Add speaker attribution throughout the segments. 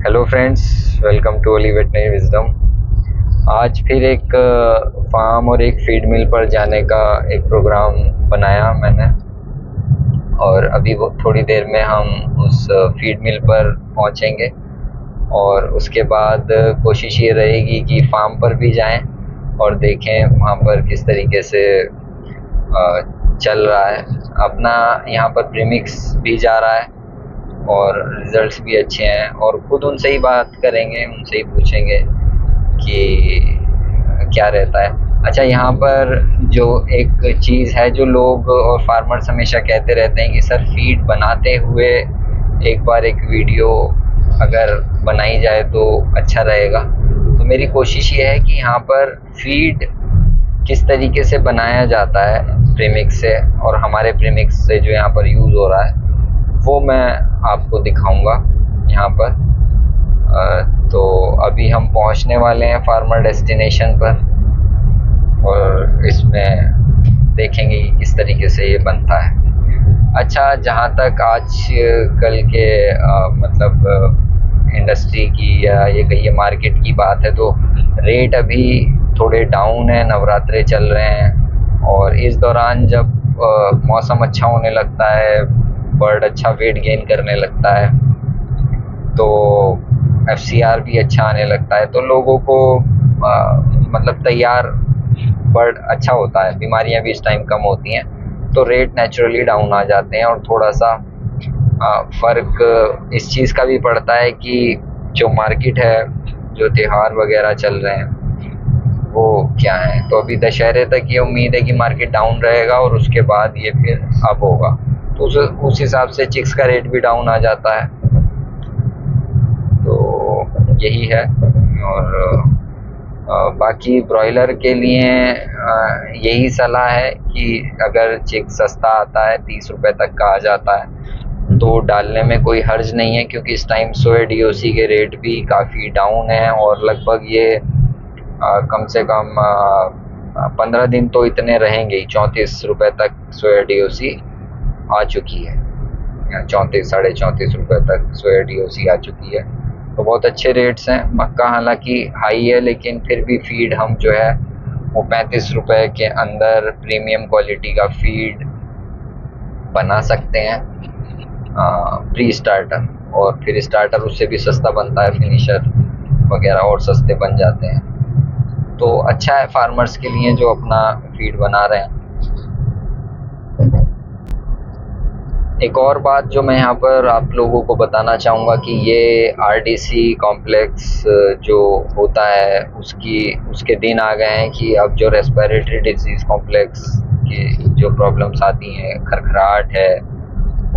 Speaker 1: Hello friends, welcome to Oli Veterinary Wisdom. आज फिर एक फार्म और एक फीड मिल पर जाने का एक प्रोग्राम बनाया मैंने। और अभी वो थोड़ी देर में हम उस फीड मिल पर पहुंचेंगे और उसके बाद कोशिश ये रहेगी कि फार्म पर भी जाएं और देखें वहाँ पर किस तरीके से चल रहा है। अपना यहाँ पर प्रीमिक्स भी जा रहा है और रिजल्ट्स भी अच्छे हैं, और खुद उनसे ही बात करेंगे, उनसे ही पूछेंगे कि क्या रहता है। अच्छा, यहाँ पर जो एक चीज़ है जो लोग और फार्मर्स हमेशा कहते रहते हैं कि सर फीड बनाते हुए एक बार एक वीडियो अगर बनाई जाए तो अच्छा रहेगा। तो मेरी कोशिश ये है कि यहाँ पर फीड किस तरीके से बनाया जाता है प्रीमिक्स से, और हमारे प्रीमिक्स से जो यहाँ पर यूज़ हो रहा है वो मैं आपको दिखाऊंगा यहाँ पर। तो अभी हम पहुँचने वाले हैं फार्मर डेस्टिनेशन पर और इसमें देखेंगे कि किस तरीके से ये बनता है। अच्छा, जहाँ तक आज कल के मतलब इंडस्ट्री की या ये कहिए मार्केट की बात है, तो रेट अभी थोड़े डाउन है, नवरात्रे चल रहे हैं और इस दौरान जब मौसम अच्छा होने लगता है, बर्ड अच्छा वेट गेन करने लगता है, तो एफसीआर भी अच्छा आने लगता है, तो लोगों को मतलब तैयार बर्ड अच्छा होता है, बीमारियां भी इस टाइम कम होती हैं, तो रेट नेचुरली डाउन आ जाते हैं। और थोड़ा सा फ़र्क इस चीज़ का भी पड़ता है कि जो मार्केट है, जो त्यौहार वगैरह चल रहे हैं वो क्या है। तो अभी दशहरे तक ये उम्मीद है कि मार्केट डाउन रहेगा और उसके बाद ये फिर अप होगा, तो उस हिसाब से चिक्स का रेट भी डाउन आ जाता है। तो यही है। और बाकी ब्रॉयलर के लिए यही सलाह है कि अगर चिक सस्ता आता है, 30 रुपए तक का आ जाता है, तो डालने में कोई हर्ज नहीं है, क्योंकि इस टाइम सोया डीओसी के रेट भी काफ़ी डाउन हैं और लगभग ये कम से कम 15 दिन तो इतने रहेंगे ही। 34 रुपए तक सोया डीओसी आ चुकी है, 34 साढ़े 34 रुपए तक सोया डीओसी आ चुकी है, तो बहुत अच्छे रेट्स हैं। मक्का हालांकि हाई है, लेकिन फिर भी फीड हम जो है वो 35 रुपए के अंदर प्रीमियम क्वालिटी का फीड बना सकते हैं प्री स्टार्टर, और फिर स्टार्टर उससे भी सस्ता बनता है, फिनिशर वगैरह और सस्ते बन जाते हैं। तो अच्छा है फार्मर्स के लिए जो अपना फीड बना रहे हैं। एक और बात जो मैं यहाँ पर आप लोगों को बताना चाहूँगा कि ये आरडीसी कॉम्प्लेक्स जो होता है उसके दिन आ गए हैं कि अब जो रेस्पिरेटरी डिजीज़ कॉम्प्लेक्स की जो प्रॉब्लम्स आती हैं, खरखराहट है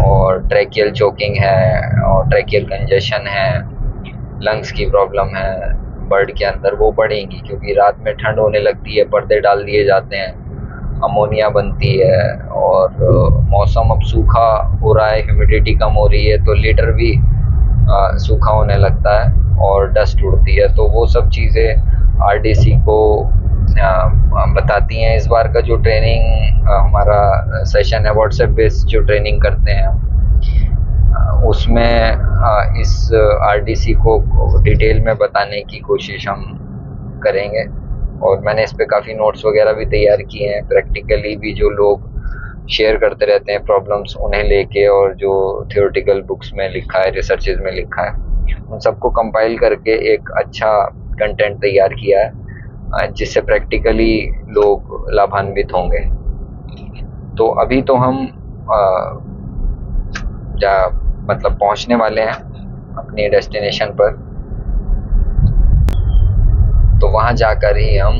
Speaker 1: और ट्रैकियल चोकिंग है और ट्रैकियल कंजेशन है, लंग्स की प्रॉब्लम है बर्ड के अंदर, वो बढ़ेंगी, क्योंकि रात में ठंड होने लगती है, पर्दे डाल दिए जाते हैं, अमोनिया बनती है, और मौसम अब सूखा हो रहा है, ह्यूमिडिटी कम हो रही है, तो लीटर भी सूखा होने लगता है और डस्ट उड़ती है। तो वो सब चीज़ें आरडीसी को बताती हैं। इस बार का जो ट्रेनिंग हमारा सेशन है, व्हाट्सएप बेस्ड जो ट्रेनिंग करते हैं उसमें इस आरडीसी को डिटेल में बताने की कोशिश हम करेंगे। और मैंने इस पे काफ़ी नोट्स वगैरह भी तैयार किए हैं, प्रैक्टिकली भी जो लोग शेयर करते रहते हैं प्रॉब्लम्स उन्हें लेके, और जो थियोरेटिकल बुक्स में लिखा है, रिसर्चेज में लिखा है, उन सबको कंपाइल करके एक अच्छा कंटेंट तैयार किया है जिससे प्रैक्टिकली लोग लाभान्वित होंगे। तो अभी तो हम मतलब पहुंचने वाले हैं अपनी डेस्टिनेशन पर, तो वहां जाकर ही हम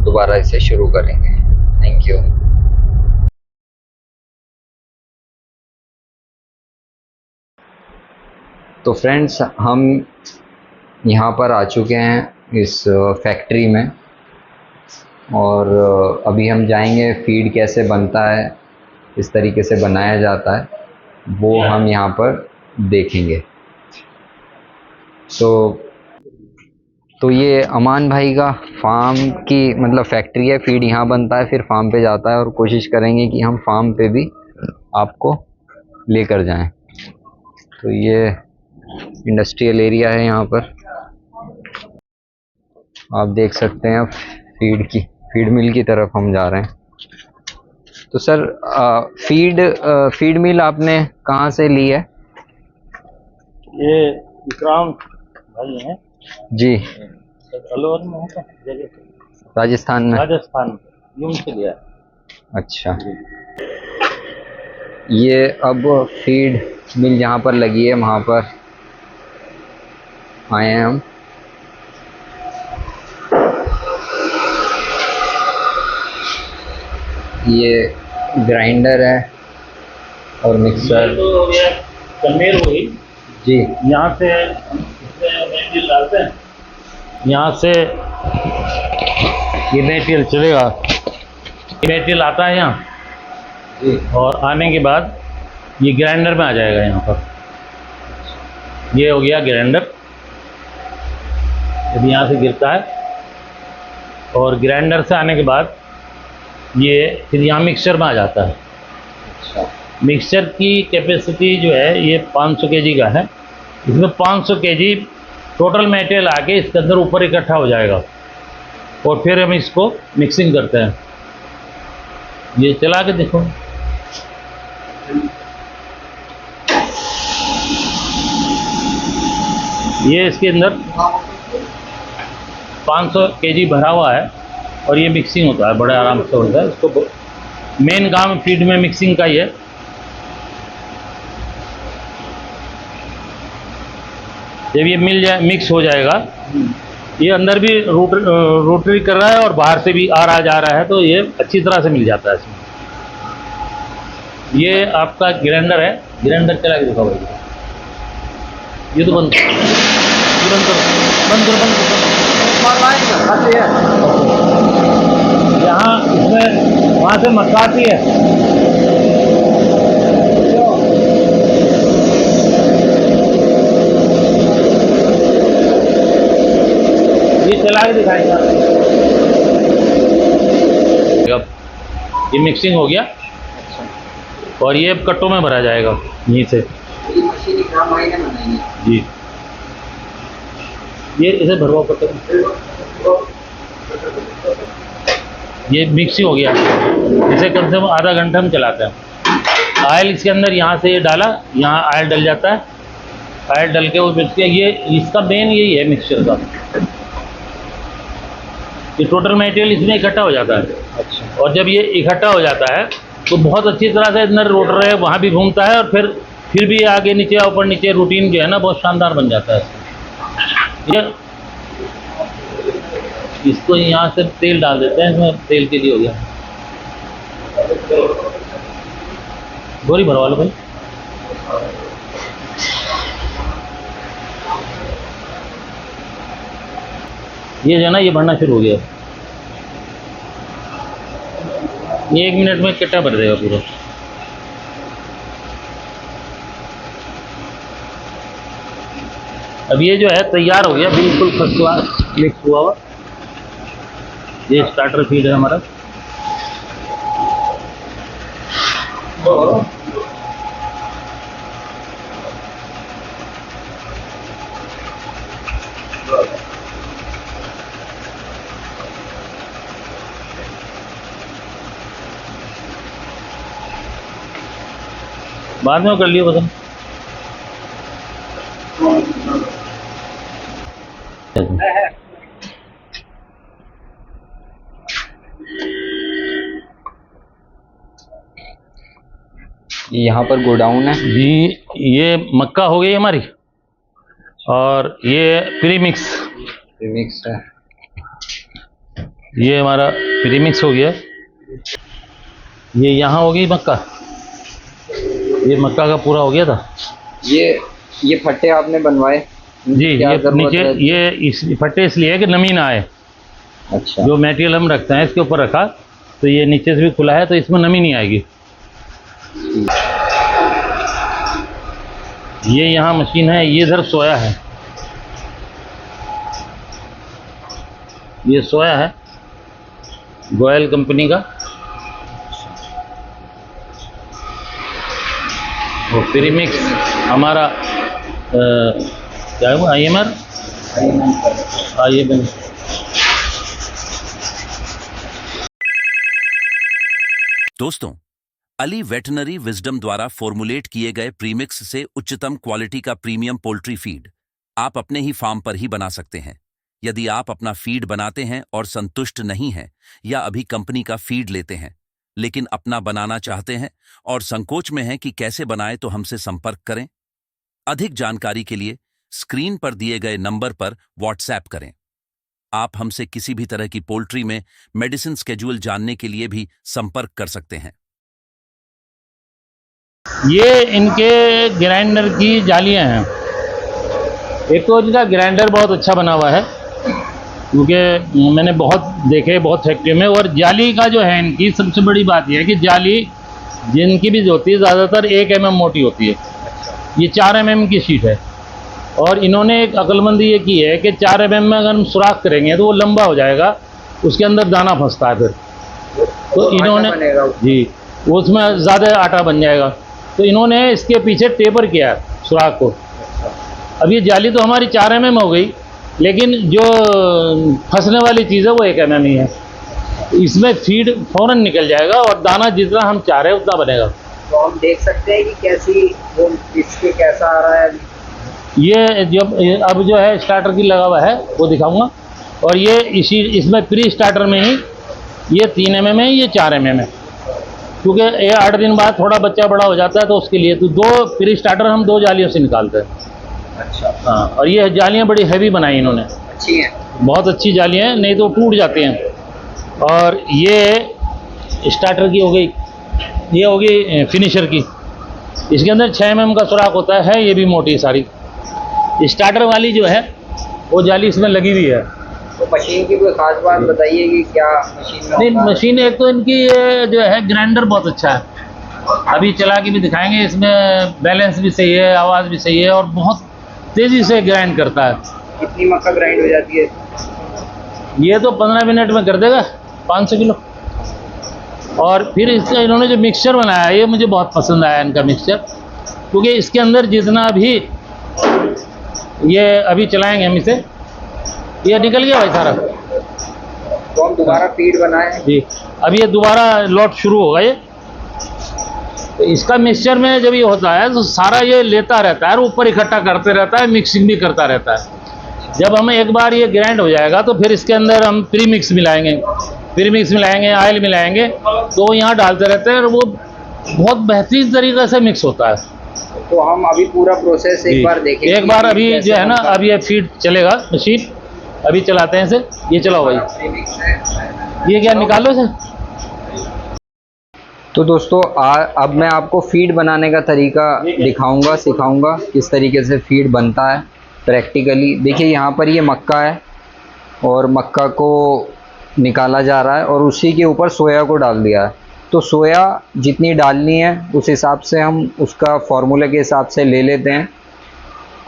Speaker 1: दोबारा इसे शुरू करेंगे। Thank you. तो फ्रेंड्स, हम यहाँ पर आ चुके हैं इस फैक्ट्री में, और अभी हम जाएंगे फीड कैसे बनता है, किस तरीके से बनाया जाता है, वो हम यहाँ पर देखेंगे। तो ये अमान भाई का फार्म की मतलब फैक्ट्री है, फीड यहाँ बनता है, फिर फार्म पे जाता है, और कोशिश करेंगे कि हम फार्म पे भी आपको लेकर जाएं। तो ये इंडस्ट्रियल एरिया है यहाँ पर। आप देख सकते हैं फीड मिल की तरफ हम जा रहे हैं। तो सर फीड मिल आपने कहाँ से ली है?
Speaker 2: ये विक्रांत भाई हैं
Speaker 1: जी,
Speaker 2: अलवर में है जगह,
Speaker 1: राजस्थान में।
Speaker 2: राजस्थान यूं से लिया।
Speaker 1: अच्छा, ये अब फीड मिल जहाँ पर लगी है वहाँ पर आए हैं हम। ये ग्राइंडर है और मिक्सर।
Speaker 2: तो हो गया कन्वेयर हो गई
Speaker 1: जी,
Speaker 2: यहाँ से हम इसमें मेटेरियल डालते हैं, यहाँ से ये मेटेरियल चलेगा, ये मेटेरियल आता है यहाँ
Speaker 1: जी,
Speaker 2: और आने के बाद ये ग्राइंडर में आ जाएगा यहाँ पर। ये हो गया ग्राइंडर, जब यहाँ से गिरता है और ग्राइंडर से आने के बाद ये फिर यहाँ मिक्सचर में आ जाता है।
Speaker 1: अच्छा,
Speaker 2: मिक्सचर की कैपेसिटी जो है ये 500 केजी का है। इसमें 500 केजी टोटल मटेरियल आके इसके अंदर ऊपर इकट्ठा हो जाएगा और फिर हम इसको मिक्सिंग करते हैं। ये चला के देखो, ये इसके अंदर 500 केजी भरा हुआ है और ये मिक्सिंग होता है, बड़े आराम से होता है। इसको मेन काम फीड में मिक्सिंग का ही है। जब ये मिल जाए, मिक्स हो जाएगा, ये अंदर भी रोटरी कर रहा है और बाहर से भी आ रहा जा रहा है, तो ये अच्छी तरह से मिल जाता है इसमें। ये आपका ग्राइंडर है, ग्राइंडर चला के दिखाओ भाई। ये तो बंद करो, ये बंद करो, बंद करो, बंद करो। यहाँ इसमें वहाँ से मक्का आती है। ये चला के दिखाएंगे। अब ये मिक्सिंग हो गया और ये अब कट्टों में भरा जाएगा यहीं से। जी, ये इसे भरवा कट्टों में। ये मिक्सिंग हो गया, इसे कम से कम आधा घंटा हम चलाते हैं। ऑयल इसके अंदर यहाँ से ये डाला, यहाँ ऑयल डल जाता है, ऑयल डल के वो मिक्स किया। ये इसका मेन यही है मिक्सचर का, ये टोटल मटेरियल इसमें इकट्ठा हो जाता है।
Speaker 1: अच्छा,
Speaker 2: और जब ये इकट्ठा हो जाता है तो बहुत अच्छी तरह से अंदर रोटर है वहाँ भी घूमता है और फिर भी आगे नीचे ऊपर नीचे रूटीन जो है ना बहुत शानदार बन जाता है। ये इसको यहाँ से तेल डाल देते हैं, इसमें तेल के लिए हो गया। गोरी भरवा लो भाई। ये जो है ना ये भरना शुरू हो गया। ये 1 मिनट में कट्टा भर देगा पूरा। अब ये जो है तैयार हो गया, बिल्कुल फर्स्ट क्लास मिक्स हुआ हुआ। ये स्टार्टर फीड है हमारा। बाद में कर लियो बदन।
Speaker 1: यहाँ पर गोडाउन है
Speaker 2: जी, ये मक्का हो गई हमारी और ये प्रीमिक्स
Speaker 1: है।
Speaker 2: ये हमारा प्रीमिक्स हो गया। ये यहाँ हो गई मक्का, ये मक्का का पूरा हो गया था।
Speaker 1: ये फट्टे आपने बनवाए?
Speaker 2: जी, ये नीचे ये इस फट्टे इसलिए है कि नमी ना आए।
Speaker 1: अच्छा,
Speaker 2: जो मटेरियल हम रखते हैं इसके ऊपर रखा तो ये नीचे से भी खुला है तो इसमें नमी नहीं आएगी। ये यहाँ मशीन है, ये इधर सोया है, ये सोया है गोयल कंपनी का। और प्रीमिक्स हमारा क्या है वो IMR IMR।
Speaker 3: दोस्तों, अली वेटनरी विजडम द्वारा फॉर्मुलेट किए गए प्रीमिक्स से उच्चतम क्वालिटी का प्रीमियम पोल्ट्री फीड आप अपने ही फार्म पर ही बना सकते हैं। यदि आप अपना फीड बनाते हैं और संतुष्ट नहीं हैं या अभी कंपनी का फीड लेते हैं लेकिन अपना बनाना चाहते हैं और संकोच में हैं कि कैसे बनाएं, तो हमसे संपर्क करें। अधिक जानकारी के लिए स्क्रीन पर दिए गए नंबर पर व्हाट्सएप करें। आप हमसे किसी भी तरह की पोल्ट्री में मेडिसिन स्केड्यूल जानने के लिए भी संपर्क कर सकते हैं।
Speaker 2: ये इनके ग्राइंडर की जालियां हैं। एक तो इनका ग्राइंडर बहुत अच्छा बना हुआ है, क्योंकि मैंने बहुत देखे बहुत फैक्ट्री में। और जाली का जो है इनकी सबसे बड़ी बात यह है कि जाली जिनकी भी होती है ज़्यादातर 1 mm मोटी होती है। ये 4 mm की शीट है। और इन्होंने एक अक्लमंदी ये की है कि 4 mm में अगर हम सुराख करेंगे तो वो लंबा हो जाएगा, उसके अंदर दाना फंसता है फिर। तो इन्होंने जी उसमें ज़्यादा आटा बन जाएगा, तो इन्होंने इसके पीछे टेपर किया है सुराख को। अब ये जाली तो हमारी 4 mm हो गई, लेकिन जो फंसने वाली चीज़ है वो 1 mm ही है। इसमें फीड फौरन निकल जाएगा और दाना जितना हम चाह रहे हैं उतना बनेगा।
Speaker 1: तो हम देख सकते हैं कि कैसी वो इसके कैसा आ रहा है।
Speaker 2: ये जब अब जो है स्टार्टर की लगा हुआ है वो दिखाऊंगा। और ये इसमें प्री स्टार्टर में ही ये 3 mm है, ये 4 mm है, क्योंकि ये 8 दिन बाद थोड़ा बच्चा बड़ा हो जाता है तो उसके लिए तो 2 प्री स्टार्टर हम 2 जालियों से निकालते हैं।
Speaker 1: अच्छा।
Speaker 2: हाँ, और ये जालियाँ बड़ी हैवी बनाई इन्होंने,
Speaker 1: अच्छी हैं,
Speaker 2: बहुत अच्छी जालियाँ हैं, नहीं तो टूट जाती हैं। और ये स्टार्टर की हो गई, ये होगी फिनिशर की। इसके अंदर 6 mm का सुराख होता है, ये भी मोटी सारी। स्टार्टर वाली जो है वो जाली इसमें लगी हुई है।
Speaker 1: तो मशीन की कोई खास बात बताइए कि क्या मशीन में?
Speaker 2: नहीं, मशीन एक तो इनकी ये जो है ग्राइंडर बहुत अच्छा है, अभी चला के भी दिखाएंगे। इसमें बैलेंस भी सही है, आवाज़ भी सही है और बहुत तेज़ी से ग्राइंड करता है।
Speaker 1: कितनी मक्का ग्राइंड हो जाती है?
Speaker 2: ये तो 15 मिनट में कर देगा 500 किलो। और फिर इसका इन्होंने जो मिक्सचर बनाया है ये मुझे बहुत पसंद आया इनका मिक्सचर, क्योंकि इसके अंदर जितना भी ये अभी चलाएंगे हम इसे, ये निकल गया भाई सारा।
Speaker 1: तो हम दोबारा फीड बनाएं
Speaker 2: जी, अब ये दोबारा लॉट शुरू होगा। ये तो इसका मिक्सचर में जब ये होता है तो सारा ये लेता रहता है और ऊपर इकट्ठा करते रहता है, मिक्सिंग भी करता रहता है। जब हम एक बार ये ग्राइंड हो जाएगा तो फिर इसके अंदर हम प्री मिक्स मिलाएंगे, ऑयल मिलाएंगे, तो यहाँ डालते रहते हैं और वो बहुत बेहतरीन तरीक़े से मिक्स होता है।
Speaker 1: तो हम अभी पूरा प्रोसेस एक बार देखेंगे।
Speaker 2: एक बार अभी जो है ना, अब ये फीड चलेगा मशीन, अभी चलाते हैं इसे। ये चलाओ भाई, ये क्या निकालो इसे।
Speaker 1: तो दोस्तों अब मैं आपको फीड बनाने का तरीका दिखाऊंगा, सिखाऊंगा किस तरीके से फीड बनता है प्रैक्टिकली। देखिए यहाँ पर ये मक्का है और मक्का को निकाला जा रहा है और उसी के ऊपर सोया को डाल दिया है। तो सोया जितनी डालनी है उस हिसाब से हम उसका फार्मूले के हिसाब से ले लेते हैं,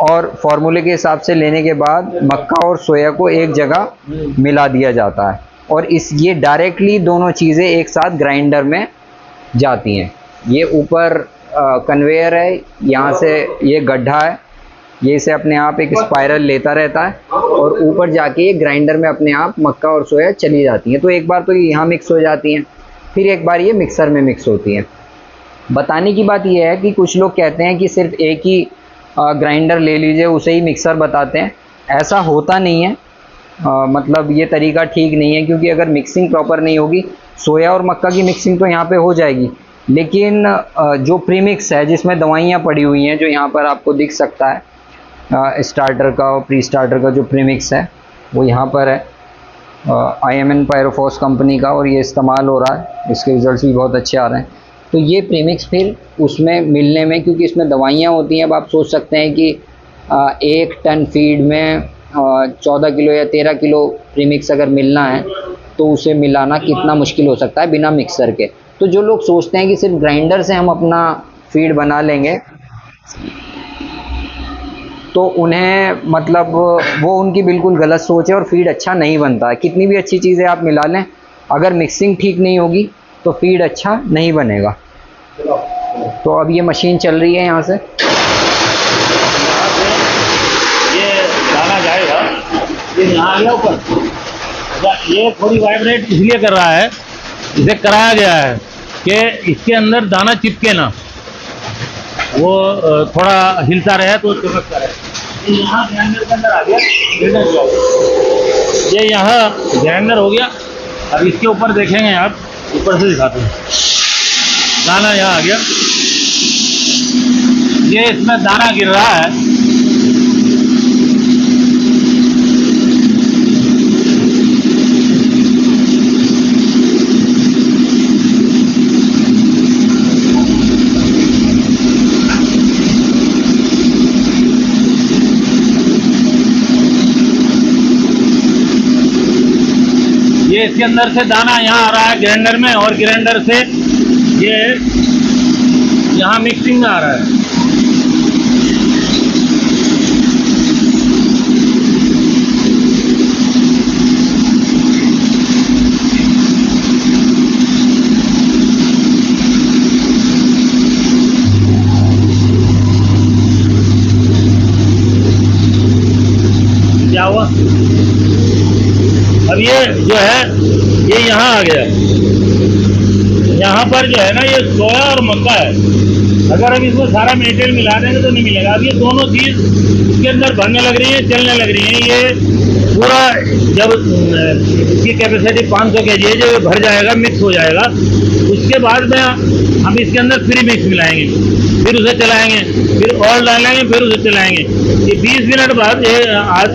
Speaker 1: और फार्मूले के हिसाब से लेने के बाद मक्का और सोया को एक जगह मिला दिया जाता है और ये डायरेक्टली दोनों चीज़ें एक साथ ग्राइंडर में जाती हैं। ये ऊपर कन्वेयर है, यहाँ से ये गड्ढा है, ये इसे अपने आप एक स्पाइरल लेता रहता है और ऊपर जाके ये ग्राइंडर में अपने आप मक्का और सोया चली जाती हैं। तो एक बार तो ये यहाँ मिक्स हो जाती हैं, फिर एक बार ये मिक्सर में मिक्स होती हैं। बताने की बात यह है कि कुछ लोग कहते हैं कि सिर्फ एक ही ग्राइंडर ले लीजिए, उसे ही मिक्सर बताते हैं। ऐसा होता नहीं है, मतलब ये तरीका ठीक नहीं है, क्योंकि अगर मिक्सिंग प्रॉपर नहीं होगी, सोया और मक्का की मिक्सिंग तो यहाँ पे हो जाएगी, लेकिन जो प्रीमिक्स है जिसमें दवाइयाँ पड़ी हुई हैं, जो यहाँ पर आपको दिख सकता है, स्टार्टर का और प्री स्टार्टर का जो प्रीमिक्स है वो यहाँ पर है IMN पायरोफॉस कंपनी का, और ये इस्तेमाल हो रहा है, इसके रिजल्ट्स भी बहुत अच्छे आ रहे हैं। तो ये प्रीमिक्स फिर उसमें मिलने में, क्योंकि इसमें दवाइयाँ होती हैं, अब आप सोच सकते हैं कि 1 टन फीड में 14 किलो या 13 किलो प्रीमिक्स अगर मिलना है तो उसे मिलाना कितना मुश्किल हो सकता है बिना मिक्सर के। तो जो लोग सोचते हैं कि सिर्फ ग्राइंडर से हम अपना फीड बना लेंगे, तो उन्हें मतलब वो उनकी बिल्कुल गलत सोच है और फीड अच्छा नहीं बनता है। कितनी भी अच्छी चीज़ें आप मिला लें, अगर मिक्सिंग ठीक नहीं होगी तो फीड अच्छा नहीं बनेगा। तो अब ये मशीन चल रही है यहाँ से,
Speaker 2: ये ये यहाँ आ गया ऊपर। अच्छा, ये थोड़ी वाइब्रेट इसलिए कर रहा है, इसे कराया गया है कि इसके अंदर दाना चिपके ना, वो थोड़ा हिलता रहे तो चमकता रहे। ये यहाँ ग्राइंडर के अंदर आ गया, ये यहाँ ग्राइंडर हो गया। अब इसके ऊपर देखेंगे आप, ऊपर से दिखाते हैं। दाना यहाँ आ गया, ये इसमें दाना गिर रहा है। ये इसके अंदर से दाना यहाँ आ रहा है ग्राइंडर में, और ग्राइंडर से ये यहाँ मिक्सिंग में आ रहा है। क्या हुआ? अब ये जो है ये यहाँ आ गया। यहाँ पर जो है ना ये सोया और मक्का है। अगर हम इसमें सारा मटेरियल मिला देंगे तो नहीं मिलेगा। अब ये दोनों चीज़ इसके अंदर भरने लग रही है, चलने लग रही है। ये पूरा जब इसकी कैपेसिटी 500 kg है, जब भर जाएगा, मिक्स हो जाएगा, उसके बाद में हम इसके अंदर प्री मिक्स मिलाएंगे, फिर उसे चलाएंगे, फिर ऑयल डालेंगे, फिर उसे चलाएंगे। ये 20 मिनट बाद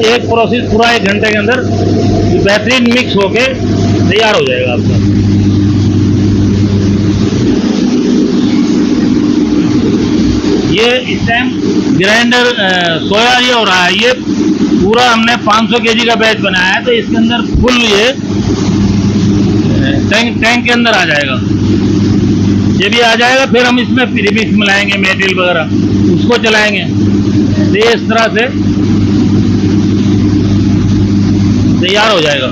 Speaker 2: एक प्रोसेस पूरा 1 घंटे के अंदर बेहतरीन मिक्स होके तैयार हो जाएगा आपका। ये इस टाइम ग्राइंडर सोया ये हो रहा है। ये पूरा हमने 500 kg का बैच बनाया है, तो इसके अंदर फुल ये टैंक के अंदर आ जाएगा। ये भी आ जाएगा, फिर हम इसमें प्रीमिक्स मिलाएंगे, मेटेरियल वगैरह, उसको चलाएंगे। तो ये इस तरह से तैयार हो जाएगा।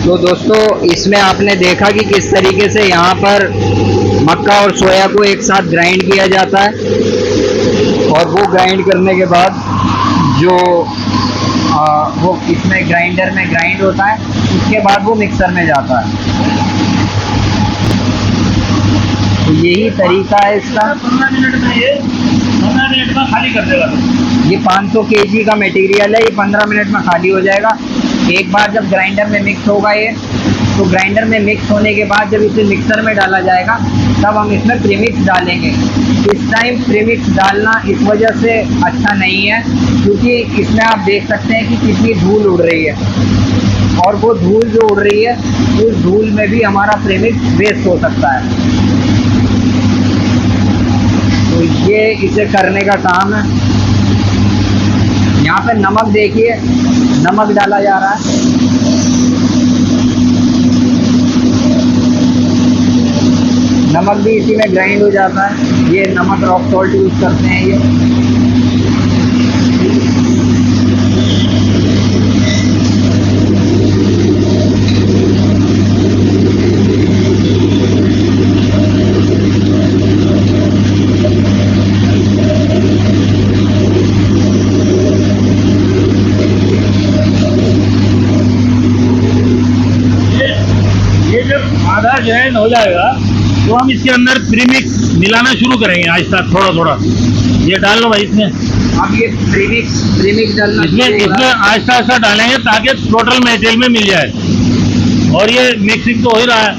Speaker 1: तो दोस्तों, इसमें आपने देखा कि किस तरीके से यहाँ पर मक्का और सोया को एक साथ ग्राइंड किया जाता है, और वो ग्राइंड करने के बाद जो वो इसमें ग्राइंडर में ग्राइंड होता है, उसके बाद वो मिक्सर में जाता है। तो यही तरीका है इसका।
Speaker 2: 15 मिनट में ये 15 मिनट में खाली कर देगा।
Speaker 1: ये 500 kg का मटेरियल है, ये 15 मिनट में खाली हो जाएगा। एक बार जब ग्राइंडर में मिक्स होगा ये, तो ग्राइंडर में मिक्स होने के बाद जब इसे मिक्सर में डाला जाएगा, तब हम इसमें प्रीमिक्स डालेंगे। इस टाइम प्रीमिक्स डालना इस वजह से अच्छा नहीं है, क्योंकि इसमें आप देख सकते हैं कि कितनी धूल उड़ रही है, और वो धूल जो उड़ रही है, उस धूल में भी हमारा प्रीमिक्स वेस्ट हो सकता है। तो ये इसे करने का काम है। यहाँ पे नमक देखिए, नमक डाला जा रहा है। नमक भी इसी में ग्राइंड हो जाता है। ये नमक रॉक सॉल्ट यूज करते हैं ये।
Speaker 2: आधा ग्राइंड हो जाएगा तो हम इसके अंदर प्रीमिक्स मिलाना शुरू करेंगे आहिस्ता, थोड़ा थोड़ा। ये डाल लो भाई इसमें।
Speaker 1: अब ये प्रीमिक्स डालना
Speaker 2: इसमें आहिस्ता आहिस्ता डालेंगे ताकि टोटल मटेरियल में मिल जाए। और ये मिक्सिंग तो हो ही रहा है।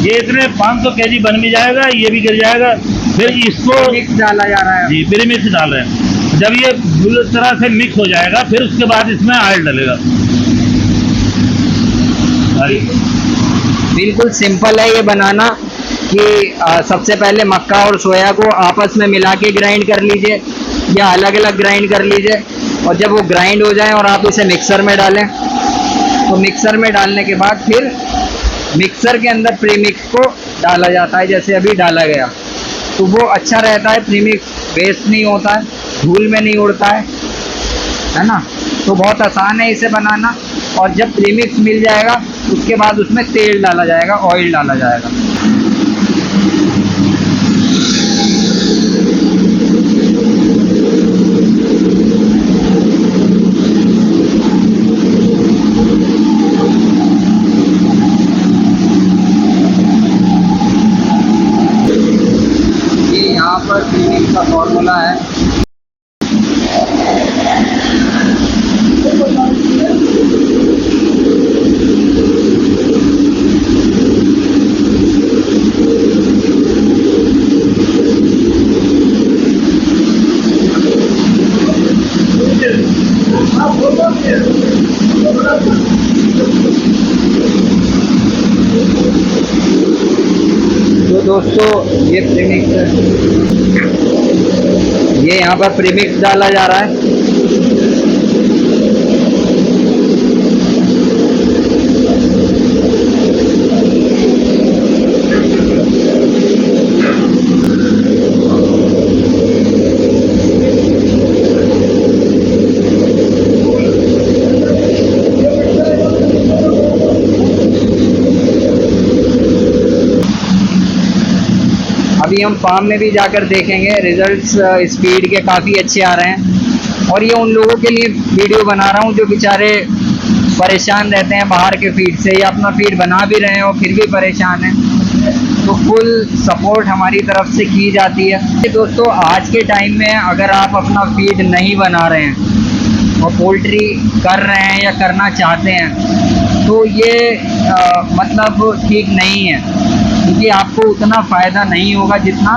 Speaker 2: ये इतने 500 kg बन भी जाएगा, ये भी गिर जाएगा। फिर इसको
Speaker 1: मिक्स डाला जा रहा है
Speaker 2: जी, प्रीमिक्स डाल रहे हैं। जब ये पूरी तरह से मिक्स हो जाएगा, फिर उसके बाद इसमें ऑयल डलेगा।
Speaker 1: बिल्कुल सिंपल है ये बनाना, कि सबसे पहले मक्का और सोया को आपस में मिला के ग्राइंड कर लीजिए, या अलग अलग ग्राइंड कर लीजिए। और जब वो ग्राइंड हो जाए और आप इसे मिक्सर में डालें, तो मिक्सर में डालने के बाद फिर मिक्सर के अंदर प्रीमिक्स को डाला जाता है, जैसे अभी डाला गया। तो वो अच्छा रहता है, प्रीमिक्स वेस्ट नहीं होता है, धूल में नहीं उड़ता है ना। तो बहुत आसान है इसे बनाना। और जब प्रीमिक्स मिल जाएगा, उसके बाद उसमें तेल डाला जाएगा, ऑयल डाला जाएगा। खोलना है। तो दोस्तों ये प्रीमिक्स है, ये यहाँ पर प्रीमिक्स डाला जा रहा है। अभी हम फार्म में भी जाकर देखेंगे, रिजल्ट्स स्पीड के काफ़ी अच्छे आ रहे हैं। और ये उन लोगों के लिए वीडियो बना रहा हूँ जो बेचारे परेशान रहते हैं बाहर के फीड से, या अपना फीड बना भी रहे हैं और फिर भी परेशान हैं, तो फुल सपोर्ट हमारी तरफ से की जाती है। दोस्तों आज के टाइम में अगर आप अपना फीड नहीं बना रहे हैं और पोल्ट्री कर रहे हैं या करना चाहते हैं, तो ये मतलब ठीक नहीं है, क्योंकि आपको उतना फ़ायदा नहीं होगा जितना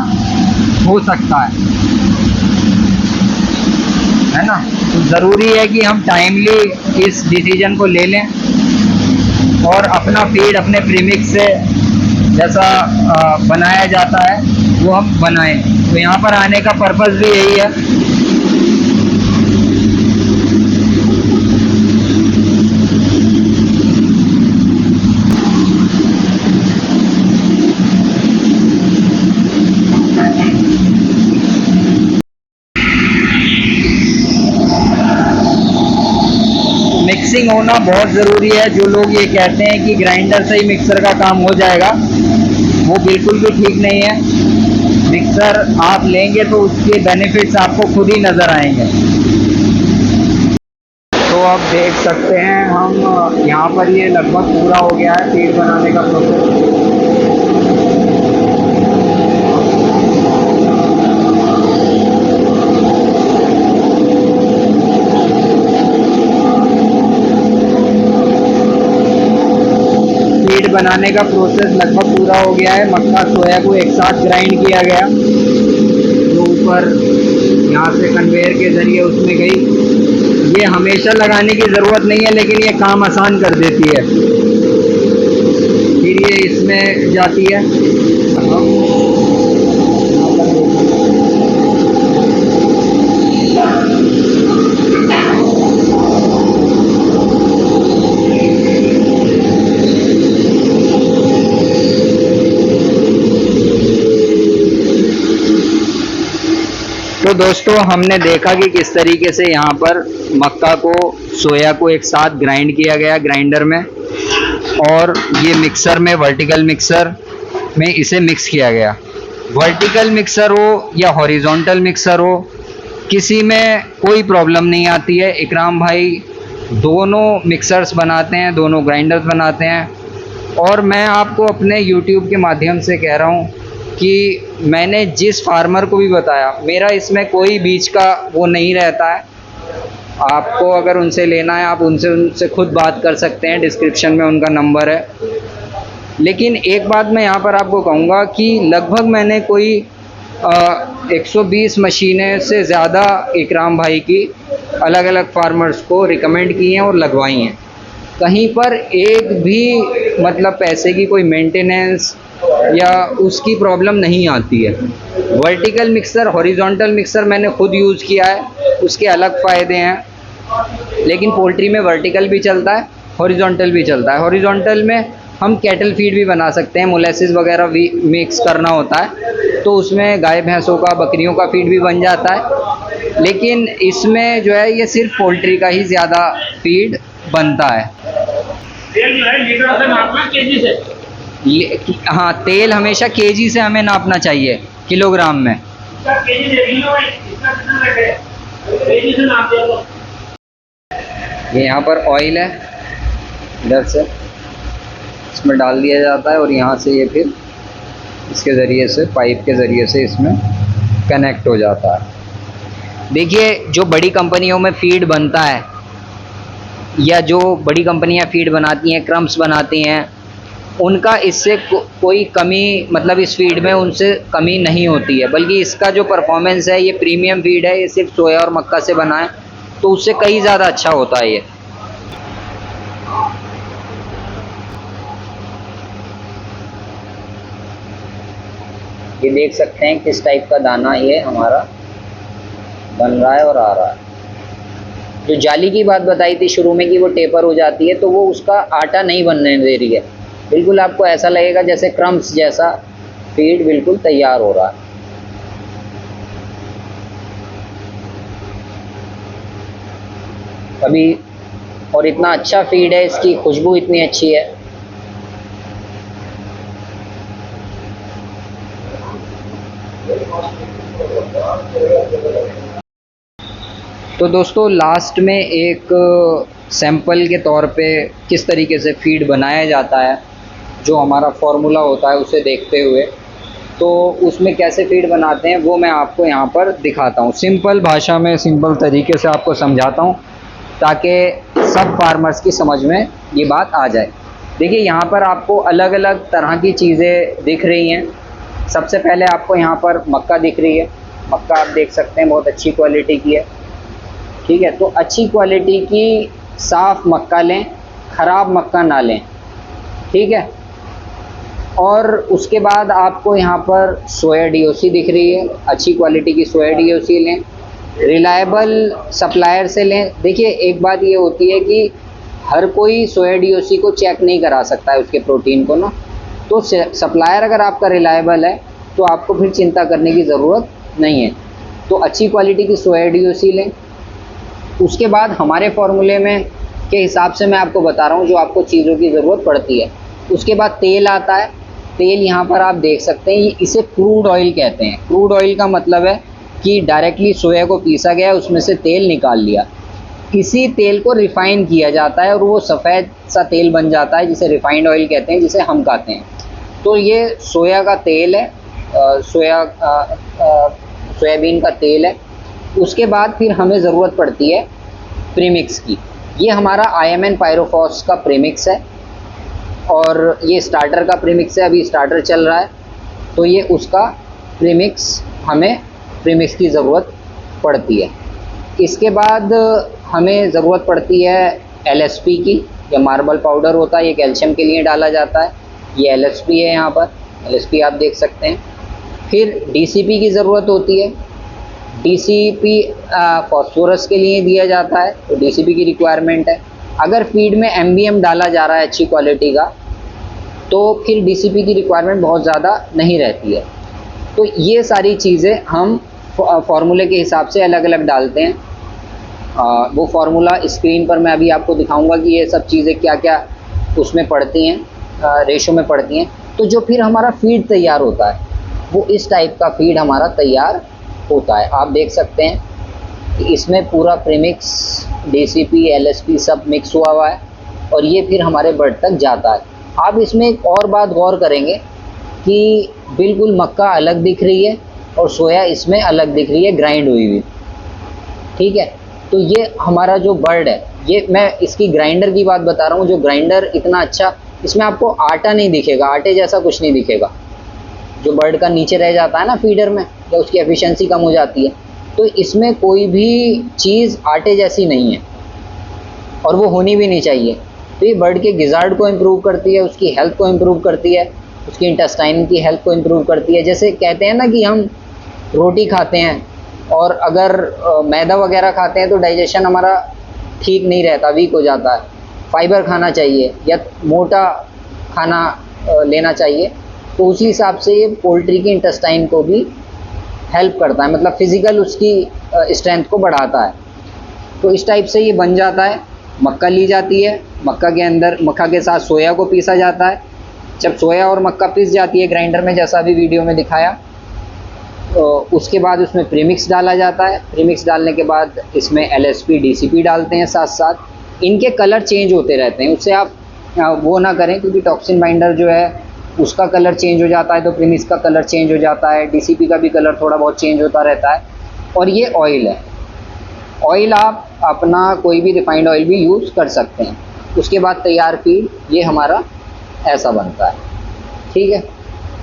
Speaker 1: हो सकता है ना। तो ज़रूरी है कि हम टाइमली इस डिसीजन को ले लें और अपना फीड अपने प्रीमिक्स से जैसा बनाया जाता है वो हम बनाएं। तो यहाँ पर आने का पर्पज़ भी यही है। मिक्सिंग होना बहुत ज़रूरी है। जो लोग ये कहते हैं कि ग्राइंडर से ही मिक्सर का काम हो जाएगा, वो बिल्कुल भी ठीक नहीं है। मिक्सर आप लेंगे तो उसके बेनिफिट्स आपको खुद ही नज़र आएंगे। तो आप देख सकते हैं हम यहाँ पर ये लगभग पूरा हो गया है फीड बनाने का प्रोसेस। बनाने का प्रोसेस लगभग पूरा हो गया है। मक्का सोया को एक साथ ग्राइंड किया गया, जो ऊपर यहाँ से कन्वेयर के ज़रिए उसमें गई। ये हमेशा लगाने की ज़रूरत नहीं है, लेकिन ये काम आसान कर देती है। फिर ये इसमें जाती है। तो दोस्तों हमने देखा कि किस तरीके से यहाँ पर मक्का को सोया को एक साथ ग्राइंड किया गया ग्राइंडर में, और ये मिक्सर में वर्टिकल मिक्सर में इसे मिक्स किया गया। वर्टिकल मिक्सर हो या हॉरिजॉन्टल मिक्सर हो, किसी में कोई प्रॉब्लम नहीं आती है। इकराम भाई दोनों मिक्सर्स बनाते हैं, दोनों ग्राइंडर्स बनाते हैं। और मैं आपको अपने YouTube के माध्यम से कह रहा हूँ कि मैंने जिस फार्मर को भी बताया, मेरा इसमें कोई बीच का वो नहीं रहता है। आपको अगर उनसे लेना है, आप उनसे खुद बात कर सकते हैं, डिस्क्रिप्शन में उनका नंबर है। लेकिन एक बात मैं यहाँ पर आपको कहूँगा कि लगभग मैंने कोई 120 मशीनें से ज़्यादा इकराम भाई की अलग अलग फार्मर्स को रिकमेंड की हैं और लगवाई हैं। कहीं पर एक भी मतलब पैसे की कोई मेंटेनेंस या उसकी प्रॉब्लम नहीं आती है। वर्टिकल मिक्सर, हॉरिजॉन्टल मिक्सर मैंने खुद यूज़ किया है, उसके अलग फ़ायदे हैं। लेकिन पोल्ट्री में वर्टिकल भी चलता है, हॉरिजॉन्टल भी चलता है। हॉरिजॉन्टल में हम कैटल फीड भी बना सकते हैं, मोलेसिस वगैरह भी मिक्स करना होता है, तो उसमें गाय भैंसों का, बकरियों का फीड भी बन जाता है। लेकिन इसमें जो है ये सिर्फ पोल्ट्री का ही ज़्यादा फीड बनता है।
Speaker 2: तेल जो है लीटर से नापना, केजी से?
Speaker 1: हाँ, तेल हमेशा केजी से हमें नापना चाहिए, किलोग्राम में। ये यहाँ पर ऑयल है, इधर से इसमें डाल दिया जाता है और यहाँ से ये फिर इसके ज़रिए से, पाइप के ज़रिए से इसमें कनेक्ट हो जाता है।
Speaker 4: देखिए, जो बड़ी कंपनियों में फीड बनता है या जो बड़ी कंपनियां फीड बनाती हैं, क्रम्स बनाती हैं, उनका इससे कोई कमी, मतलब इस फीड में उनसे कमी नहीं होती है, बल्कि इसका जो परफॉर्मेंस है, ये प्रीमियम फीड है, ये सिर्फ सोया और मक्का से बना है, तो उससे कहीं ज़्यादा अच्छा होता है ये देख सकते हैं किस टाइप का दाना ये हमारा बन रहा है और आ रहा है। जो जाली की बात बताई थी शुरू में कि वो टेपर हो जाती है, तो वो उसका आटा नहीं बनने दे रही है। बिल्कुल आपको ऐसा लगेगा जैसे क्रम्स जैसा फीड बिल्कुल तैयार हो रहा है। अभी और इतना अच्छा फीड है, इसकी खुशबू इतनी अच्छी है। तो दोस्तों, लास्ट में एक सैंपल के तौर पे किस तरीके से फीड बनाया जाता है, जो हमारा फार्मूला होता है उसे देखते हुए, तो उसमें कैसे फीड बनाते हैं वो मैं आपको यहाँ पर दिखाता हूँ। सिंपल भाषा में, सिंपल तरीके से आपको समझाता हूँ ताकि सब फार्मर्स की समझ में ये बात आ जाए। देखिए, यहाँ पर आपको अलग अलग तरह की चीज़ें दिख रही हैं। सबसे पहले आपको यहाँ पर मक्का दिख रही है। मक्का आप देख सकते हैं बहुत अच्छी क्वालिटी की है, ठीक है। तो अच्छी क्वालिटी की साफ़ मक्का लें, ख़राब मक्का ना लें, ठीक है। और उसके बाद आपको यहाँ पर सोया डीओसी दिख रही है, अच्छी क्वालिटी की सोया डीओसी लें, रिलायबल सप्लायर से लें। देखिए, एक बात ये होती है कि हर कोई सोया डीओसी को चेक नहीं करा सकता है उसके प्रोटीन को ना, तो सप्लायर अगर आपका रिलायबल है तो आपको फिर चिंता करने की ज़रूरत नहीं है। तो अच्छी क्वालिटी की सोया डीओसी लें। उसके बाद हमारे फॉर्मूले में के हिसाब से मैं आपको बता रहा हूँ जो आपको चीज़ों की ज़रूरत पड़ती है। उसके बाद तेल आता है। तेल यहाँ पर आप देख सकते हैं, इसे क्रूड ऑयल कहते हैं। क्रूड ऑयल का मतलब है कि डायरेक्टली सोया को पीसा गया, उसमें से तेल निकाल लिया। इसी तेल को रिफ़ाइन किया जाता है और वो सफ़ेद सा तेल बन जाता है, जिसे रिफ़ाइंड ऑयल कहते हैं, जिसे हम खाते हैं। तो ये सोया का तेल है, सोयाबीन का तेल है। उसके बाद फिर हमें ज़रूरत पड़ती है प्रीमिक्स की। ये हमारा IMN पायरोफॉस का प्रीमिक्स है और ये स्टार्टर का प्रीमिक्स है, अभी स्टार्टर चल रहा है, तो ये उसका प्रीमिक्स, हमें प्रीमिक्स की ज़रूरत पड़ती है। इसके बाद हमें ज़रूरत पड़ती है LSP की, या मार्बल पाउडर होता है, ये कैल्शियम के लिए डाला जाता है। ये LSP है, यहाँ पर LSP आप देख सकते हैं। फिर DCP की ज़रूरत होती है। DCP फॉस्फोरस के लिए दिया जाता है, तो DCP की रिक्वायरमेंट है। अगर फीड में MBM डाला जा रहा है अच्छी क्वालिटी का, तो फिर DCP की रिक्वायरमेंट बहुत ज़्यादा नहीं रहती है। तो ये सारी चीज़ें हम फार्मूले के हिसाब से अलग अलग डालते हैं। वो फार्मूला स्क्रीन पर मैं अभी आपको दिखाऊंगा कि ये सब चीज़ें क्या क्या उसमें पड़ती हैं, रेशो में पड़ती हैं। तो जो फिर हमारा फीड तैयार होता है वो इस टाइप का फीड हमारा तैयार होता है। आप देख सकते हैं कि इसमें पूरा प्रीमिक्स, DCP, LSP सब मिक्स हुआ है और ये फिर हमारे बर्ड तक जाता है। आप इसमें एक और बात गौर करेंगे कि बिल्कुल मक्का अलग दिख रही है और सोया इसमें अलग दिख रही है, ग्राइंड हुई हुई, ठीक है। तो ये हमारा जो बर्ड है, ये मैं इसकी ग्राइंडर की बात बता रहा हूँ। जो ग्राइंडर इतना अच्छा, इसमें आपको आटा नहीं दिखेगा, आटे जैसा कुछ नहीं दिखेगा। जो बर्ड का नीचे रह जाता है ना फीडर में, या उसकी एफिशिएंसी कम हो जाती है, तो इसमें कोई भी चीज़ आटे जैसी नहीं है और वो होनी भी नहीं चाहिए। तो ये बर्ड के गिजार्ड को इम्प्रूव करती है, उसकी हेल्थ को इम्प्रूव करती है, उसकी इंटेस्टाइन की हेल्थ को इम्प्रूव करती है। जैसे कहते हैं ना कि हम रोटी खाते हैं और अगर मैदा वगैरह खाते हैं तो डाइजेशन हमारा ठीक नहीं रहता, वीक हो जाता है। फाइबर खाना चाहिए या मोटा खाना लेना चाहिए। तो उसी हिसाब से ये पोल्ट्री की इंटेस्टाइन को भी हेल्प करता है, मतलब फिज़िकल उसकी स्ट्रेंथ को बढ़ाता है। तो इस टाइप से ये बन जाता है। मक्का ली जाती है, मक्का के अंदर, मक्का के साथ सोया को पीसा जाता है। जब सोया और मक्का पीस जाती है ग्राइंडर में, जैसा अभी वीडियो में दिखाया, तो उसके बाद उसमें प्रीमिक्स डाला जाता है। प्रीमिक्स डालने के बाद इसमें LSP, DCP डालते हैं साथ साथ। इनके कलर चेंज होते रहते हैं, उससे आप वो ना करें, क्योंकि टॉक्सिन बाइंडर जो है उसका कलर चेंज हो जाता है, तो प्रीमिक्स का कलर चेंज हो जाता है, DCP का भी कलर थोड़ा बहुत चेंज होता रहता है। और ये ऑयल है, ऑयल आप अपना कोई भी रिफाइंड ऑयल भी यूज़ कर सकते हैं। उसके बाद तैयार फीड ये हमारा ऐसा बनता है। ठीक है,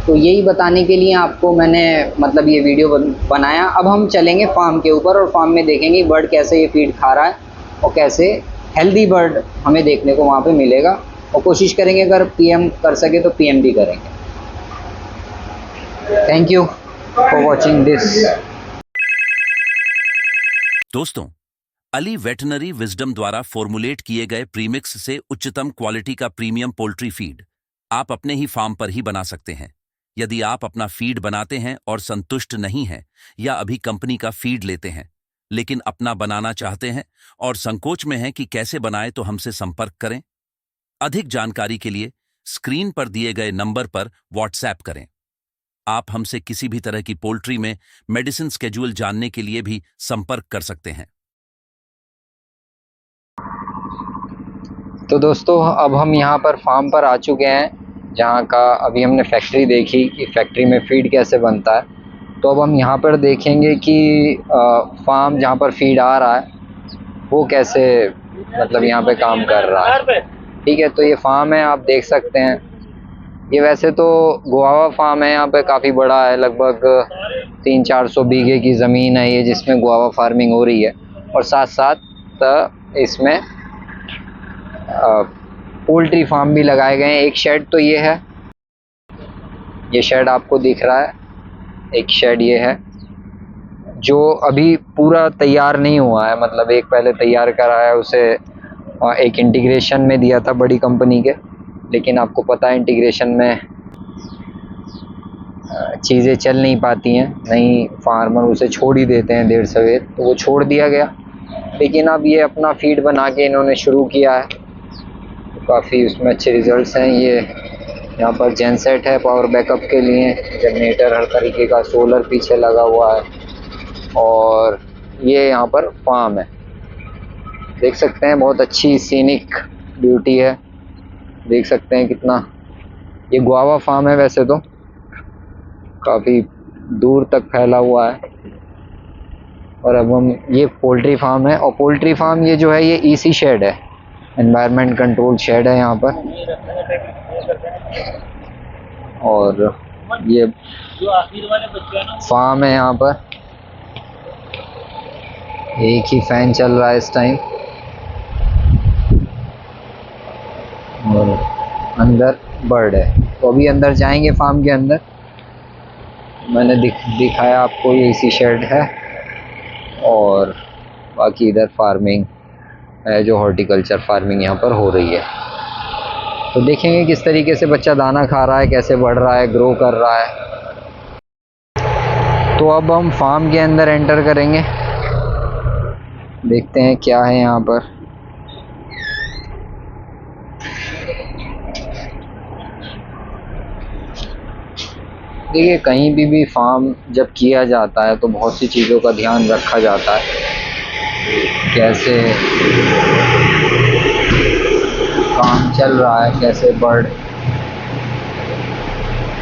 Speaker 4: तो यही बताने के लिए आपको मैंने मतलब ये वीडियो बनाया। अब हम चलेंगे फार्म के ऊपर और फार्म में देखेंगे बर्ड कैसे ये फीड खा रहा है और कैसे हेल्दी बर्ड हमें देखने को वहाँ पे मिलेगा, और कोशिश करेंगे अगर पीएम कर सके तो पीएम भी करेंगे। Thank you for watching this.
Speaker 3: दोस्तों, अली वेटनरी विजडम द्वारा फॉर्मुलेट किए गए प्रीमिक्स से उच्चतम क्वालिटी का प्रीमियम पोल्ट्री फीड आप अपने ही फार्म पर ही बना सकते हैं। यदि आप अपना फीड बनाते हैं और संतुष्ट नहीं हैं, या अभी कंपनी का फीड लेते हैं लेकिन अपना बनाना चाहते हैं और संकोच में हैं कि कैसे बनाएं, तो हमसे संपर्क करें। अधिक जानकारी के लिए स्क्रीन पर दिए गए नंबर पर व्हाट्सएप करें। आप हमसे किसी भी तरह की पोल्ट्री में मेडिसिन स्केड्यूल जानने के लिए भी संपर्क कर सकते हैं।
Speaker 1: तो दोस्तों, अब हम यहाँ पर फार्म पर आ चुके हैं, जहाँ का अभी हमने फैक्ट्री देखी कि फैक्ट्री में फीड कैसे बनता है। तो अब हम यहाँ पर देखेंगे कि फार्म जहाँ पर फीड आ रहा है वो कैसे मतलब यहाँ पे काम कर रहा है। ठीक है, तो ये फार्म है, आप देख सकते हैं। ये वैसे तो गुआवा फार्म है, यहाँ पे काफ़ी बड़ा है, लगभग 300-400 बीघे की ज़मीन है ये, जिसमें गुआवा फार्मिंग हो रही है। और साथ साथ इसमें पोल्ट्री फार्म भी लगाए गए हैं। एक शेड तो ये है, ये शेड आपको दिख रहा है, एक शेड ये है जो अभी पूरा तैयार नहीं हुआ है, मतलब एक पहले तैयार करा है, उसे एक इंटीग्रेशन में दिया था बड़ी कंपनी के, लेकिन आपको पता है इंटीग्रेशन में चीज़ें चल नहीं पाती हैं, नहीं फार्मर उसे छोड़ ही देते हैं देर सवेर, तो वो छोड़ दिया गया। लेकिन अब ये अपना फीड बना के इन्होंने शुरू किया है, तो काफ़ी उसमें अच्छे रिजल्ट्स हैं। ये यहाँ पर जेनसेट है पावर बैकअप के लिए, जनरेटर हर तरीके का, सोलर पीछे लगा हुआ है, और ये यहाँ पर फार्म है, देख सकते हैं। बहुत अच्छी सीनिक ब्यूटी है, देख सकते हैं कितना। ये गुआवा फार्म है, वैसे तो काफ़ी दूर तक फैला हुआ है। और अब हम, ये पोल्ट्री फार्म है, और पोल्ट्री फार्म ये जो है ये ईसी शेड है, एनवायरनमेंट कंट्रोल शेड है यहाँ पर। और ये फार्म है, यहाँ पर एक ही फैन चल रहा है इस टाइम, और अंदर बर्ड है। तो अभी अंदर जाएंगे फार्म के अंदर। मैंने दिखाया आपको, ये इसी शेड है, और बाकी इधर फार्मिंग है, जो हॉर्टिकल्चर फार्मिंग यहाँ पर हो रही है। तो देखेंगे किस तरीके से बच्चा दाना खा रहा है, कैसे बढ़ रहा है, ग्रो कर रहा है। तो अब हम फार्म के अंदर एंटर करेंगे, देखते हैं क्या है यहाँ पर। देखिए, कहीं भी फार्म जब किया जाता है तो बहुत सी चीज़ों का ध्यान रखा जाता है, कैसे काम चल रहा है, कैसे बर्ड,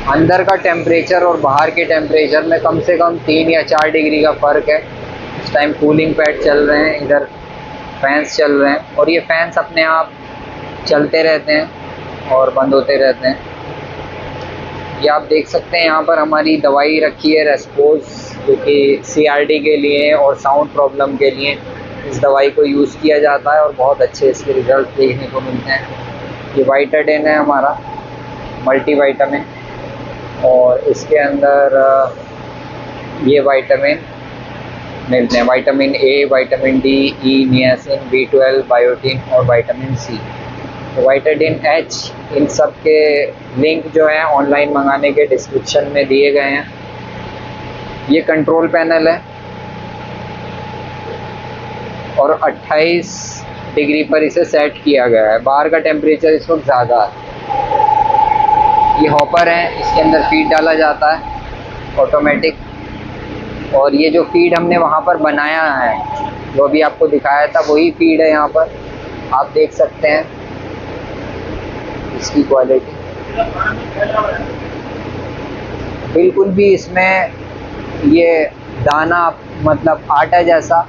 Speaker 1: अंदर का टेम्परेचर और बाहर के टेम्परेचर में कम से कम 3 या 4 डिग्री का फ़र्क है। इस टाइम कूलिंग पैड चल रहे हैं, इधर फैंस चल रहे हैं, और ये फैंस अपने आप चलते रहते हैं और बंद होते रहते हैं। ये आप देख सकते हैं, यहाँ पर हमारी दवाई रखी है रेस्पोज, जो कि CRD के लिए और साउंड प्रॉब्लम के लिए इस दवाई को यूज़ किया जाता है, और बहुत अच्छे इसके रिज़ल्ट देखने को मिलते हैं। ये वाइटाडेन है हमारा मल्टीविटामिन, और इसके अंदर ये विटामिन मिलते हैं, vitamin A, vitamin D, E, niacin, B12, biotin और विटामिन C। वाइटाडेन H, इन सब के लिंक जो हैं ऑनलाइन मंगाने के डिस्क्रिप्शन में दिए गए हैं। ये कंट्रोल पैनल है, और 28 डिग्री पर इसे सेट किया गया है। बाहर का टेम्परेचर इस वक्त ज़्यादा है। ये हॉपर है, इसके अंदर फीड डाला जाता है ऑटोमेटिक, और ये जो फीड हमने वहाँ पर बनाया है, जो अभी आपको दिखाया था, वही फीड है यहाँ पर। आप देख सकते हैं इसकी क्वालिटी, बिल्कुल भी इसमें ये दाना मतलब आटा जैसा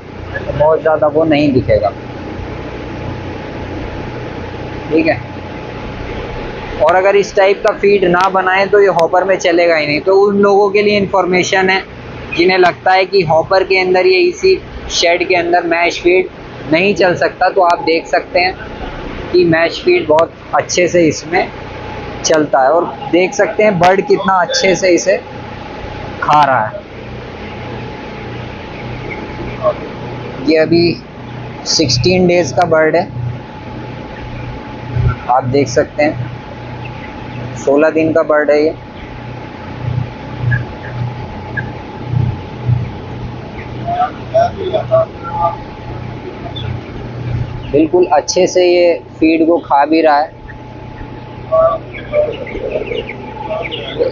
Speaker 4: बहुत ज़्यादा वो नहीं दिखेगा। ठीक है। और अगर इस टाइप का फीड ना बनाएं तो ये हॉपर में चलेगा ही नहीं। तो उन लोगों के लिए इन्फॉर्मेशन है जिन्हें लगता है कि हॉपर के अंदर ये इसी शेड के अंदर मैश फीड नहीं चल सकता, तो आप देख सकते हैं कि मैश फीड बहुत अच्छे से इसमें चलता है। और देख सकते हैं बर्ड कितना अच्छे से इसे खा रहा है। ये अभी 16 डेज का बर्ड है, आप देख सकते हैं 16 दिन का बर्ड है ये। बिल्कुल अच्छे से ये फीड को खा भी रहा है।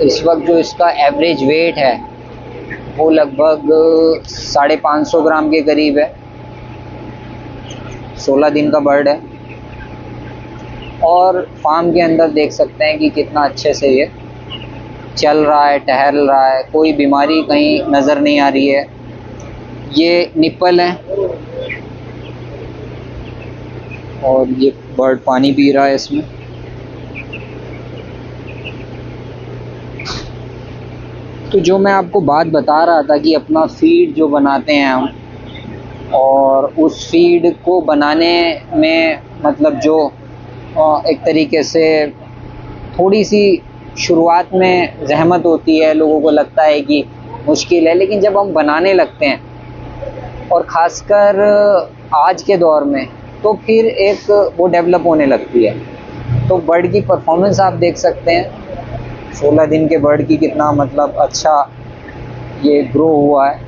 Speaker 4: इस वक्त जो इसका एवरेज वेट है वो लगभग 550 ग्राम के करीब है। 16 दिन का बर्ड है। और फार्म के अंदर देख सकते हैं कि कितना अच्छे से ये चल रहा है, टहल रहा है, कोई बीमारी कहीं नज़र नहीं आ रही है। ये निप्पल है और ये बर्ड पानी पी रहा है इसमें। तो जो मैं आपको बात बता रहा था कि अपना फीड जो बनाते हैं हम, और उस फीड को बनाने में मतलब जो एक तरीके से थोड़ी सी शुरुआत में ज़हमत होती है, लोगों को लगता है कि मुश्किल है, लेकिन जब हम बनाने लगते हैं और ख़ासकर आज के दौर में, तो फिर एक वो डेवलप होने लगती है। तो बर्ड की परफॉर्मेंस आप देख सकते हैं 16 दिन के बर्ड की, कितना मतलब अच्छा ये ग्रो हुआ है।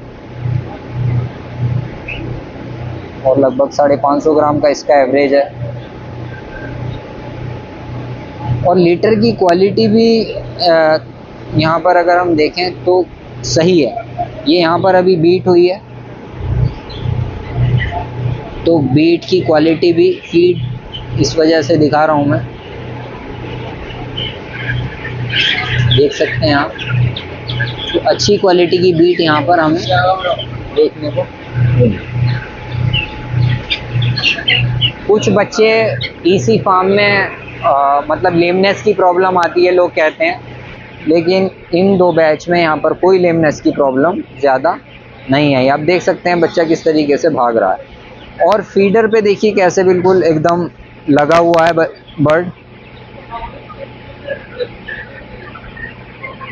Speaker 4: और लगभग 550 ग्राम का इसका एवरेज है। और लीटर की क्वालिटी भी यहाँ पर अगर हम देखें तो सही है। ये यहाँ पर अभी बीट हुई है, तो बीट की क्वालिटी भी फीड इस वजह से दिखा रहा हूँ मैं, देख सकते हैं आप। तो अच्छी क्वालिटी की बीट यहाँ पर हमें देखने को मिली। कुछ बच्चे इसी फार्म में मतलब लेमनेस की प्रॉब्लम आती है लोग कहते हैं, लेकिन इन 2 बैच में यहाँ पर कोई लेमनेस की प्रॉब्लम ज़्यादा नहीं है। आप देख सकते हैं बच्चा किस तरीके से भाग रहा है। और फीडर पे देखिए कैसे बिल्कुल एकदम लगा हुआ है बर्ड।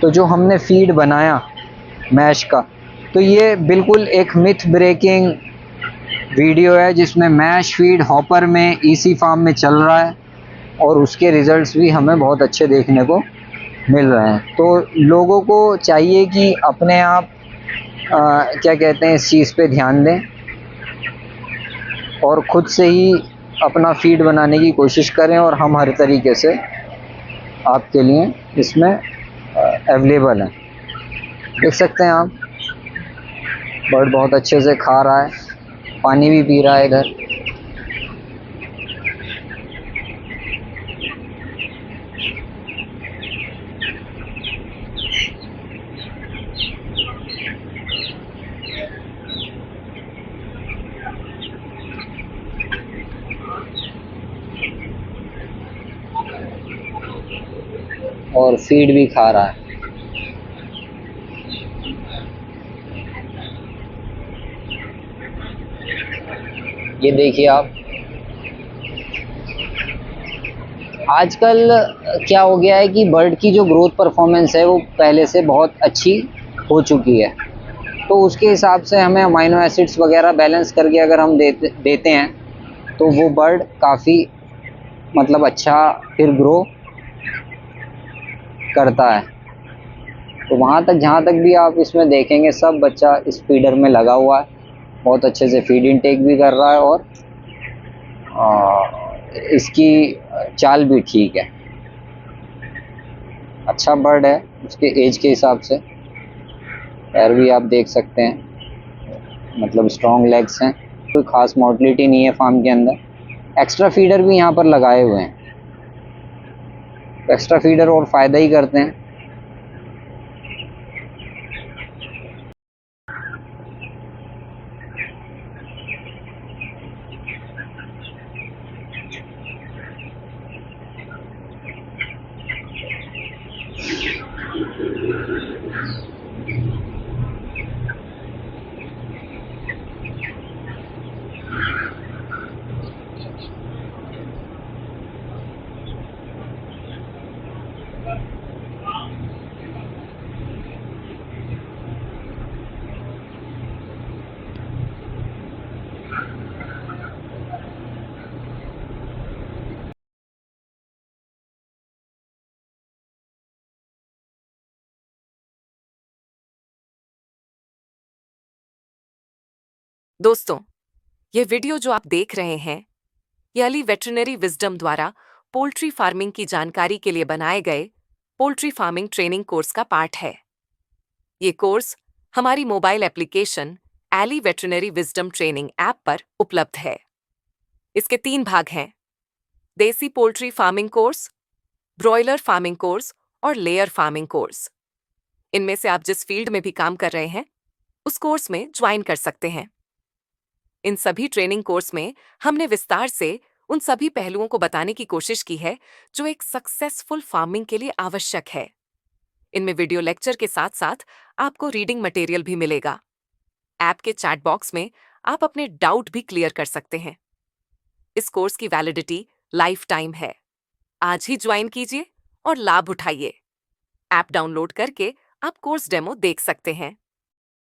Speaker 4: तो जो हमने फीड बनाया मैश का, तो ये बिल्कुल एक मिथ ब्रेकिंग वीडियो है जिसमें मैश फीड हॉपर में इसी फार्म में चल रहा है और उसके रिजल्ट्स भी हमें बहुत अच्छे देखने को मिल रहे हैं। तो लोगों को चाहिए कि अपने आप क्या कहते हैं इस चीज़ पे ध्यान दें और ख़ुद से ही अपना फीड बनाने की कोशिश करें, और हम हर तरीके से आपके लिए इसमें अवेलेबल हैं। देख सकते हैं आप बर्ड बहुत अच्छे से खा रहा है, पानी भी पी रहा है इधर। और फीड भी खा रहा है। ये देखिए आप, आजकल क्या हो गया है कि बर्ड की जो ग्रोथ परफॉर्मेंस है वो पहले से बहुत अच्छी हो चुकी है। तो उसके हिसाब से हमें अमाइनो एसिड्स वगैरह बैलेंस करके अगर हम देते हैं तो वो बर्ड काफ़ी मतलब अच्छा फिर ग्रो करता है। तो वहाँ तक जहाँ तक भी आप इसमें देखेंगे सब बच्चा इस फीडर में लगा हुआ है, बहुत अच्छे से फीड इनटेक भी कर रहा है और इसकी चाल भी ठीक है। अच्छा बर्ड है उसके एज के हिसाब से। पैर भी आप देख सकते हैं, मतलब स्ट्रॉन्ग लेग्स हैं, कोई ख़ास मोटिलिटी नहीं है फार्म के अंदर। एक्स्ट्रा फीडर भी यहाँ पर लगाए हुए हैं, एक्स्ट्रा फीडर और फ़ायदा ही करते हैं।
Speaker 5: दोस्तों, ये वीडियो जो आप देख रहे हैं, ये अली वेटरनरी विजडम द्वारा पोल्ट्री फार्मिंग की जानकारी के लिए बनाए गए पोल्ट्री फार्मिंग ट्रेनिंग कोर्स का पार्ट है। ये कोर्स हमारी mobile application Ali veterinary wisdom training app पर उपलब्ध है। इसके 3 भाग हैं: देसी poultry farming course, broiler farming course और लेयर फार्मिंग कोर्स। इनमें से आप जिस फील्ड में भी काम कर रहे हैं, उस कोर्स में ज्वाइन कर सकते हैं। इन सभी ट्रेनिंग कोर्स में हमने विस्तार से उन सभी पहलुओं को बताने की कोशिश की है जो एक सक्सेसफुल फार्मिंग के लिए आवश्यक है। इनमें वीडियो लेक्चर के साथ साथ आपको रीडिंग मटेरियल भी मिलेगा। ऐप के चैट बॉक्स में आप अपने डाउट भी क्लियर कर सकते हैं। इस कोर्स की वैलिडिटी लाइफ टाइम है। आज ही ज्वाइन कीजिए और लाभ उठाइए। ऐप डाउनलोड करके आप कोर्स डेमो देख सकते हैं।